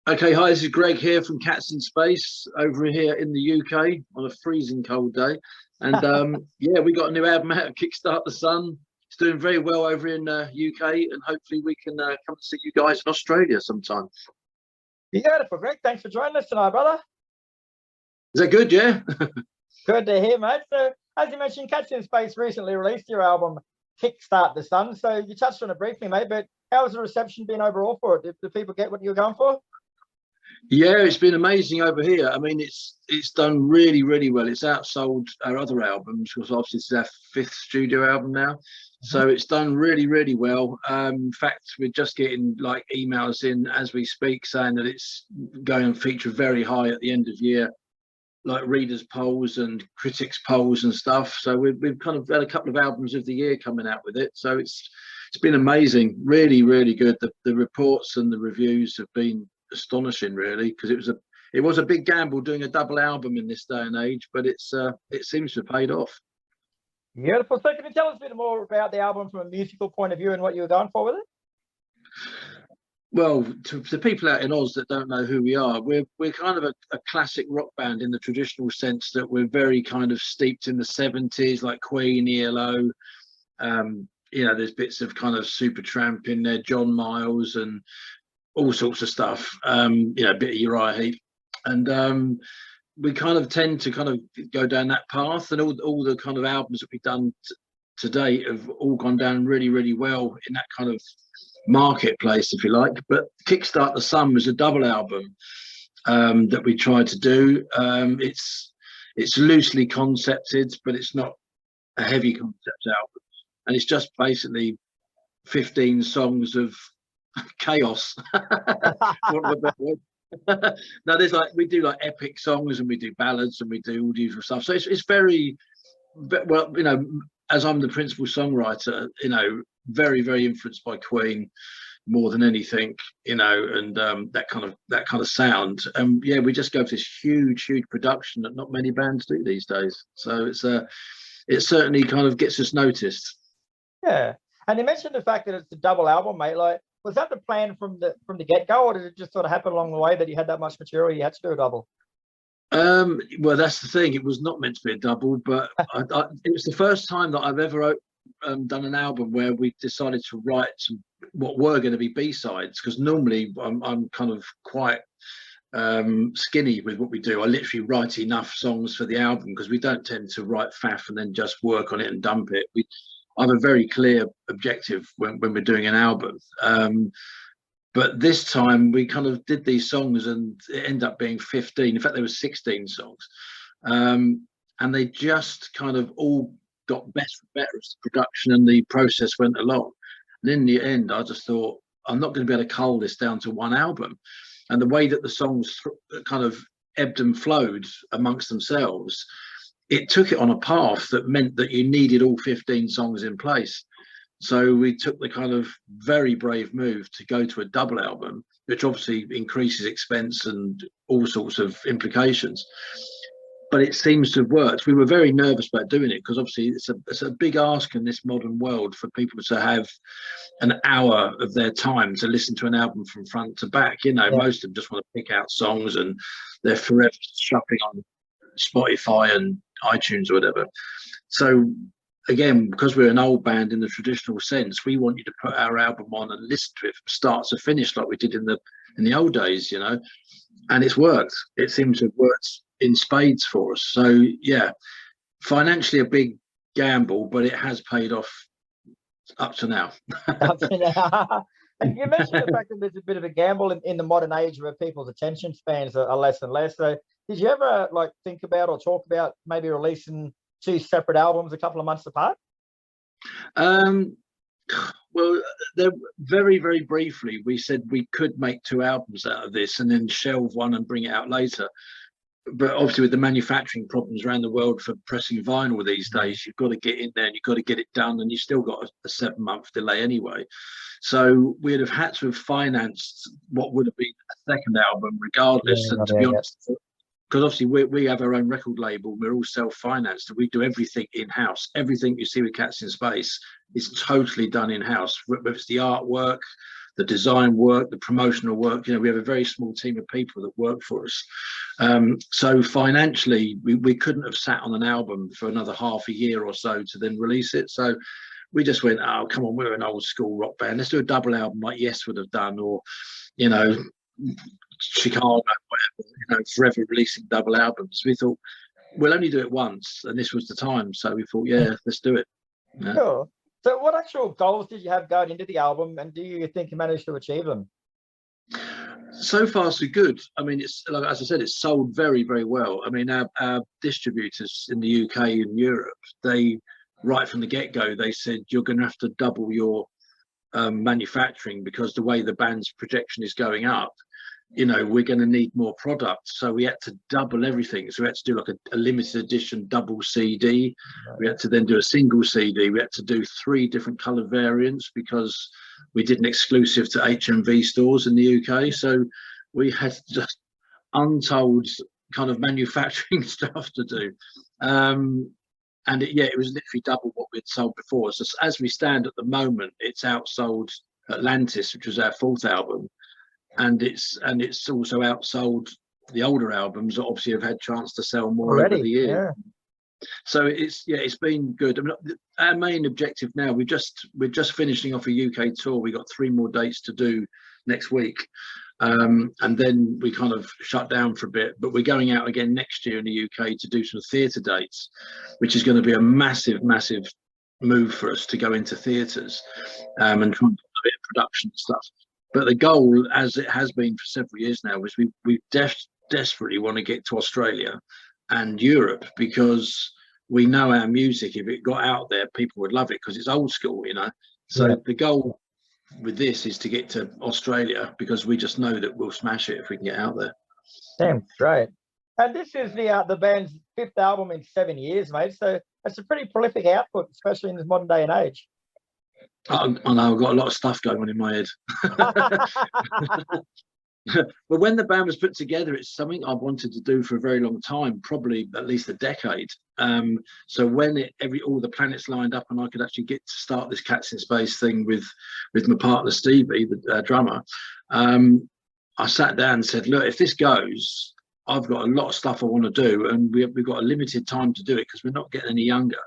Okay, hi, this is Greg here from Cats in Space over here in the UK on a freezing cold day. And yeah, we got a new album out, Kickstart The Sun. It's doing very well over in UK, and hopefully we can come and see you guys in Australia sometime. Beautiful, Greg. Thanks for joining us tonight, brother. Is that good, yeah? Good to hear, mate. So, as you mentioned, Cats in Space recently released your album, Kickstart The Sun. So you touched on it briefly, mate, but how has the reception been overall for it? Did people get what you were going for? Yeah, it's been amazing over here. I mean, it's done really, really well. It's outsold our other albums because obviously it's our fifth studio album now. So it's done really, really well. In fact, we're just getting like emails in as we speak saying that it's going to feature very high at the end of year, like readers polls and critics polls and stuff. So we've kind of had a couple of albums of the year coming out with it. So it's been amazing, really, really good. The reports and the reviews have been astonishing, really, because it was a big gamble doing a double album in this day and age, but it seems to have paid off. Beautiful. So can you tell us a bit more about the album from a musical point of view and what you were going for with it? Well, to people out in Oz that don't know who we are, we're kind of a classic rock band in the traditional sense that we're very kind of steeped in the 70s, like Queen, ELO. You know, there's bits of kind of Supertramp in there, John Miles, and all sorts of stuff. You know, a bit of Uriah Heap, and we kind of tend to kind of go down that path, and all the kind of albums that we've done to date have all gone down really, really well in that kind of marketplace, if you like. But Kickstart The Sun was a double album that we tried to do. It's loosely concepted, but it's not a heavy concept album, and it's just basically 15 songs of chaos. No, there's like, we do like epic songs and we do ballads and we do all the usual stuff. So it's very well, you know, as I'm the principal songwriter, you know, very, very influenced by Queen more than anything, you know, and that kind of sound. And yeah, we just go for this huge production that not many bands do these days. So it certainly kind of gets us noticed. Yeah. And you mentioned the fact that it's a double album, mate. Like, was that the plan from the get-go, or did it just sort of happen along the way that you had that much material you had to do a double? Well, that's the thing. It was not meant to be a double, but it was the first time that I've ever done an album where we decided to write what were going to be B-sides, because normally I'm kind of quite skinny with what we do. I literally write enough songs for the album because we don't tend to write faff and then just work on it and dump it. I have a very clear objective when we're doing an album. But this time we kind of did these songs and it ended up being 15. In fact, there were 16 songs. And they just kind of all got better and better as the production and the process went along. And in the end, I just thought, I'm not going to be able to cull this down to one album. And the way that the songs kind of ebbed and flowed amongst themselves, it took it on a path that meant that you needed all 15 songs in place. So we took the kind of very brave move to go to a double album, which obviously increases expense and all sorts of implications. But it seems to have worked. We were very nervous about doing it because obviously it's a big ask in this modern world for people to have an hour of their time to listen to an album from front to back. You know, yeah. Most of them just want to pick out songs and they're forever shuffling on Spotify and iTunes or whatever. So again, because we're an old band in the traditional sense, we want you to put our album on and listen to it from start to finish like we did in the old days, you know. And it's worked. It seems to have worked in spades for us. So yeah, financially a big gamble, but it has paid off up to now. Up to now. And you mentioned the fact that there's a bit of a gamble in the modern age where people's attention spans are less and less. So did you ever like think about or talk about maybe releasing two separate albums a couple of months apart? Well, very, very briefly, we said we could make two albums out of this and then shelve one and bring it out later. But obviously with the manufacturing problems around the world for pressing vinyl these days, you've got to get in there and you've got to get it done, and you've still got a 7-month delay anyway. So we'd have had to have financed what would have been a second album regardless. Yeah, and to be honest, because obviously we have our own record label, we're all self-financed, and we do everything in-house. Everything you see with Cats in Space is totally done in-house, whether it's the artwork, the design work, the promotional work. You know, we have a very small team of people that work for us. So financially, we couldn't have sat on an album for another half a year or so to then release it. So we just went, oh, come on, we're an old school rock band. Let's do a double album like Yes would have done, or, you know, Chicago, whatever, you know, forever releasing double albums. We thought, we'll only do it once, and this was the time. So we thought, yeah, let's do it. Yeah. Sure. So what actual goals did you have going into the album, and do you think you managed to achieve them? So far, so good. I mean, it's like, as I said, it's sold very, very well. I mean, our distributors in the UK and Europe, they, right from the get-go, they said, you're going to have to double your manufacturing, because the way the band's projection is going up, you know, we're going to need more product. So we had to double everything. So we had to do like a limited edition double CD. We had to then do a single CD. We had to do 3 different color variants, because we did an exclusive to HMV stores in the UK. So we had just untold kind of manufacturing stuff to do. And it was literally double what we'd sold before. So as we stand at the moment, it's outsold Atlantis, which was our 4th album. And it's also outsold the older albums that obviously have had chance to sell more already, over the year. Yeah. So it's been good. I mean, our main objective now, we're just finishing off a UK tour. We got 3 more dates to do next week, and then we kind of shut down for a bit. But we're going out again next year in the UK to do some theatre dates, which is going to be a massive move for us to go into theatres and try and do a bit of production stuff. But the goal, as it has been for several years now, is we desperately want to get to Australia and Europe, because we know our music, if it got out there, people would love it, because it's old school, you know. So the goal with this is to get to Australia, because we just know that we'll smash it if we can get out there. Damn, great. And this is the band's 5th album in 7 years, mate. So it's a pretty prolific output, especially in this modern day and age. I know, I've got a lot of stuff going on in my head. But when the band was put together, it's something I wanted to do for a very long time, probably at least a decade. So when all the planets lined up and I could actually get to start this Cats in Space thing with my partner Stevie, the drummer, I sat down and said, look, if this goes, I've got a lot of stuff I want to do, and we've got a limited time to do it, because we're not getting any younger.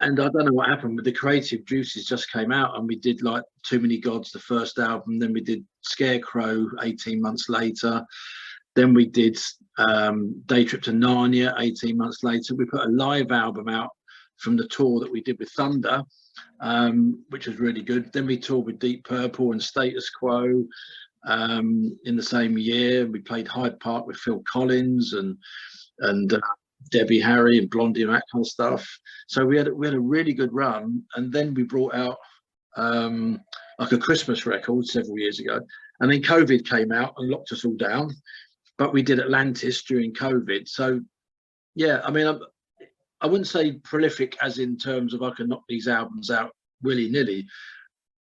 And I don't know what happened, but the creative juices just came out, and we did like Too Many Gods, the first album, then we did Scarecrow 18 months later, then we did Day Trip to Narnia 18 months later. We put a live album out from the tour that we did with Thunder, which was really good. Then we toured with Deep Purple and Status Quo in the same year. We played Hyde Park with Phil Collins and Debbie Harry and Blondie and that kind of stuff. So we had a really good run, and then we brought out like a Christmas record several years ago, and then COVID came out and locked us all down. But we did Atlantis during COVID. So yeah, I mean, I wouldn't say prolific as in terms of I can knock these albums out willy-nilly,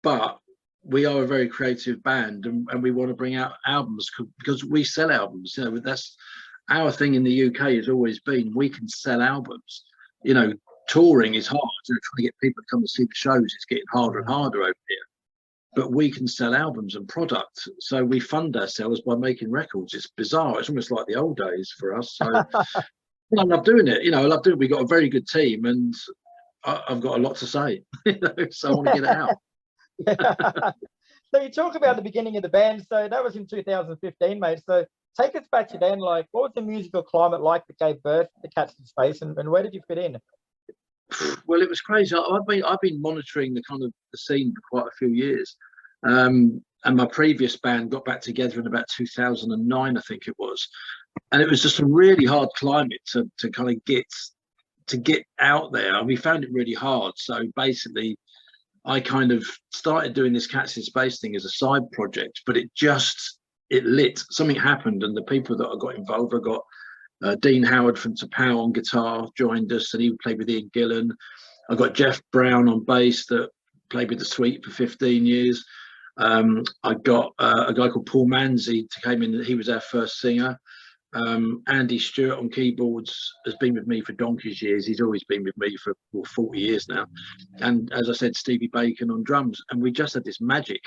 but we are a very creative band, and we want to bring out albums because we sell albums. You know, that's our thing in the UK has always been, we can sell albums. You know, touring is hard. You know, trying to get people to come and see the shows, it's getting harder and harder over here. But we can sell albums and product. So we fund ourselves by making records. It's bizarre. It's almost like the old days for us. So I love doing it. You know, I love doing it. We've got a very good team, and I've got a lot to say. You know, so I want to get it out. So you talk about the beginning of the band. So that was in 2015, mate. So take us back to then. Like, what was the musical climate like that gave birth to Cats in Space, and where did you fit in? Well, it was crazy. I've been monitoring the kind of the scene for quite a few years, and my previous band got back together in about 2009, I think it was, and it was just a really hard climate to kind of get out there, and we found it really hard. So basically, I kind of started doing this Cats in Space thing as a side project, but it lit. Something happened, and the people that I got involved, I got Dean Howard from Tapau on guitar joined us, and he played with Ian Gillan. I got Jeff Brown on bass that played with the Sweet for 15 years. I got a guy called Paul Manzi to came in. He was our first singer. Andy Stewart on keyboards has been with me for donkey's years. He's always been with me for 40 years now. And as I said, Stevie Bacon on drums. And we just had this magic.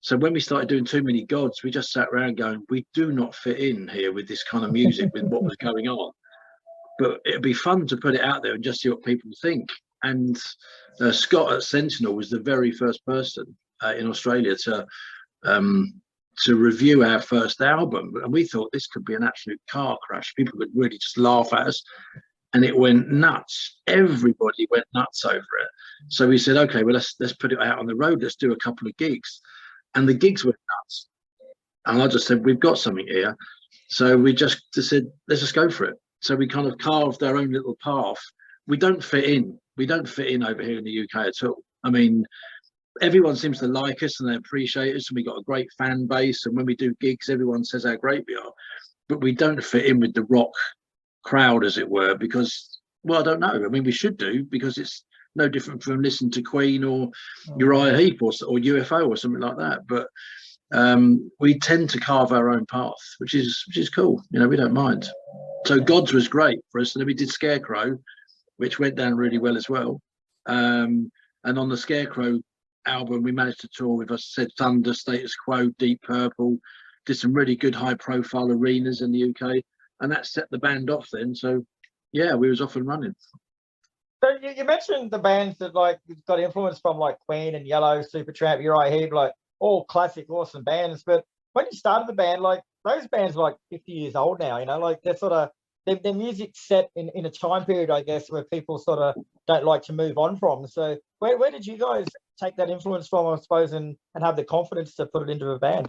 So when we started doing Too Many Gods, we just sat around going, we do not fit in here with this kind of music, with what was going on. But it'd be fun to put it out there and just see what people think. And Scott at Sentinel was the very first person in Australia to review our first album. And we thought this could be an absolute car crash. People would really just laugh at us. And it went nuts. Everybody went nuts over it. So we said, okay, well, let's put it out on the road. Let's do a couple of gigs. And the gigs were nuts. And I just said, we've got something here. So we just said, let's just go for it. So we kind of carved our own little path. We don't fit in. We don't fit in over here in the UK at all. I mean, everyone seems to like us and they appreciate us, and we got a great fan base. And when we do gigs, everyone says how great we are. But we don't fit in with the rock crowd, as it were, because, well, I don't know. I mean, we should do, because it's no different from listening to Queen or Uriah Heap or UFO or something like that. But we tend to carve our own path, which is cool. You know, we don't mind. So Gods was great for us, and then we did Scarecrow, which went down really well as well. And on the Scarecrow album, we managed to tour with, as I said, Thunder, Status Quo, Deep Purple, did some really good high-profile arenas in the UK, and that set the band off then. So yeah, we was off and running. So you mentioned the bands that like got influence from like Queen and Yellow, Supertramp, Uriah Heap, like all classic, awesome bands. But when you started the band, like those bands are like 50 years old now, you know, like they're sort of their music set in a time period, I guess, where people sort of don't like to move on from. So where did you guys take that influence from, I suppose, and have the confidence to put it into a band?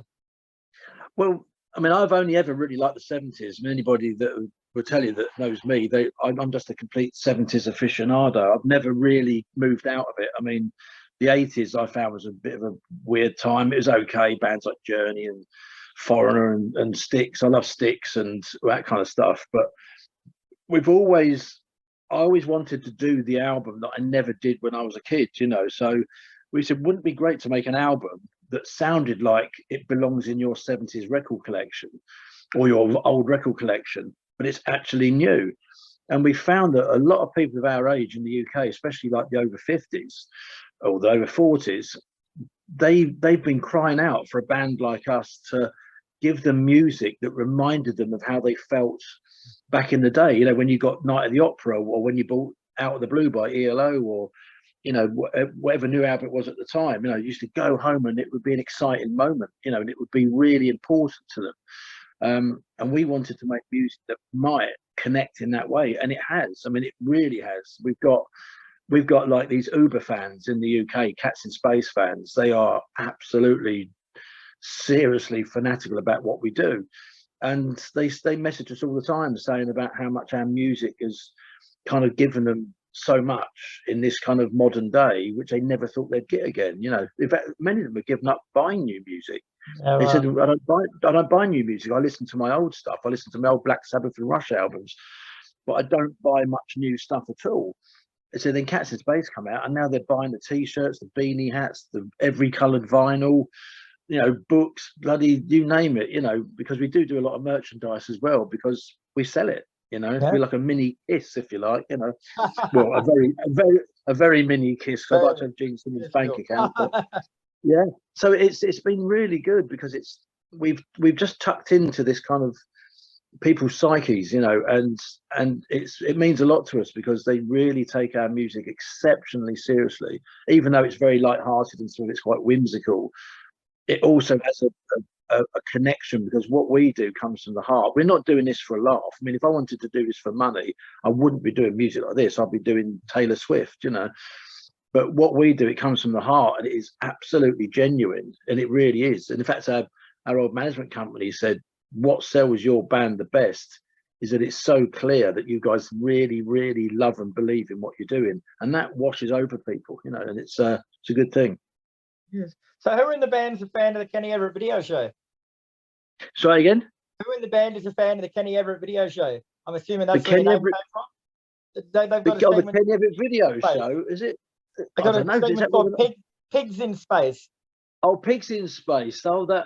Well, I mean, I've only ever really liked the 70s. I mean, anybody that will tell you that knows me, I'm just a complete 70s aficionado. I've never really moved out of it. I mean, the 80s I found was a bit of a weird time. It was okay, bands like Journey and Foreigner and Styx. I love Styx and that kind of stuff. But I always wanted to do the album that I never did when I was a kid, you know. So we said, wouldn't it be great to make an album that sounded like it belongs in your 70s record collection or your old record collection, but it's actually new. And we found that a lot of people of our age in the UK, especially like the over 50s or the over 40s, they've been crying out for a band like us to give them music that reminded them of how they felt back in the day. You know, when you got Night of the Opera, or when you bought Out of the Blue by ELO, or, you know, whatever new album it was at the time. You know, you used to go home and it would be an exciting moment, you know, and it would be really important to them. And we wanted to make music that might connect in that way, and it has. I mean, it really has. We've got like these Uber fans in the UK, Cats in Space fans. They are absolutely seriously fanatical about what we do, and they message us all the time saying about how much our music has kind of given them so much in this kind of modern day, which they never thought they'd get again. You know, in fact, many of them have given up buying new music. Oh, they said, I don't buy new music. I listen to my old stuff. I listen to my old Black Sabbath and Rush albums, but I don't buy much new stuff at all. So then Cats in Space come out, and now they're buying the T-shirts, the beanie hats, the every coloured vinyl, you know, books, bloody, you name it, you know, because we do a lot of merchandise as well, because we sell it, you know. Yeah. We're like a mini Kiss, if you like, you know. Well, a very mini Kiss. I'd like to have Gene Simmons' bank account, but yeah. So it's been really good, because we've just tucked into this kind of people's psyches, you know, and it means a lot to us, because they really take our music exceptionally seriously, even though it's very light-hearted and sort of it's quite whimsical. It also has a connection, because what we do comes from the heart. We're not doing this for a laugh. I mean, if I wanted to do this for money, I wouldn't be doing music like this. I'd be doing Taylor Swift, you know. But what we do, it comes from the heart, and it is absolutely genuine, and it really is. And in fact, our old management company said, what sells your band the best is that it's so clear that you guys really, really love and believe in what you're doing, and that washes over people, you know, and it's a good thing. Yes. So who in the band is a fan of the Kenny Everett video show? Sorry again? Who in the band is a fan of the Kenny Everett video show? I'm assuming that's where the name came from. They've got the Kenny Everett video show, is it? I got a segment called Pigs in Space. Oh, Pigs in Space. Oh, that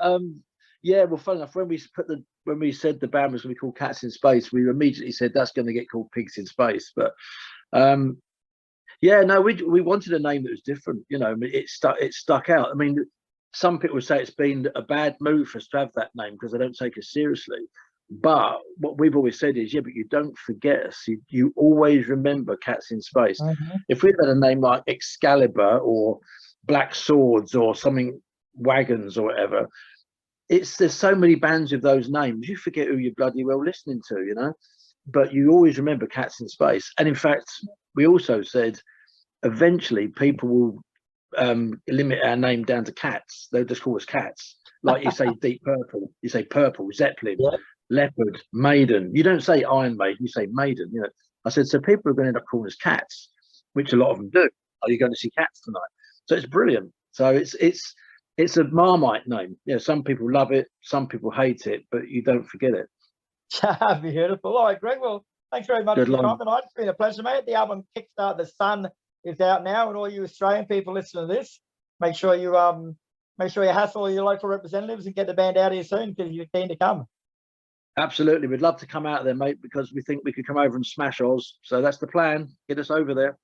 yeah. Well, funny enough, when we said the band was going to be called Cats in Space, we immediately said that's going to get called Pigs in Space. But yeah, no, we wanted a name that was different. You know, it stuck out. I mean, some people say it's been a bad move for us to have that name because they don't take us seriously. But what we've always said is, yeah, but you don't forget us. You always remember Cats in Space. If we had a name like Excalibur or Black Swords or something, Wagons or whatever, there's so many bands with those names, you forget who you're bloody well listening to, you know. But you always remember Cats in Space. And in fact, we also said eventually people will limit our name down to Cats. They'll just call us Cats. Like you say Deep Purple, you say Purple, Zeppelin, Leopard, Maiden. You don't say Iron Maiden, you say Maiden. You know, I said, so people are going to end up calling us Cats, which a lot of them do. Are you going to see Cats tonight? So it's brilliant. So it's a Marmite name. Yeah, some people love it, some people hate it, but you don't forget it. Beautiful. All right, Greg. Well, thanks very much for your time tonight. It's been a pleasure, mate. The album Kickstart The Sun is out now, and all you Australian people listening to this, make sure you hassle your local representatives and get the band out here soon because you're keen to come. Absolutely. We'd love to come out there, mate, because we think we could come over and smash Oz. So that's the plan. Get us over there.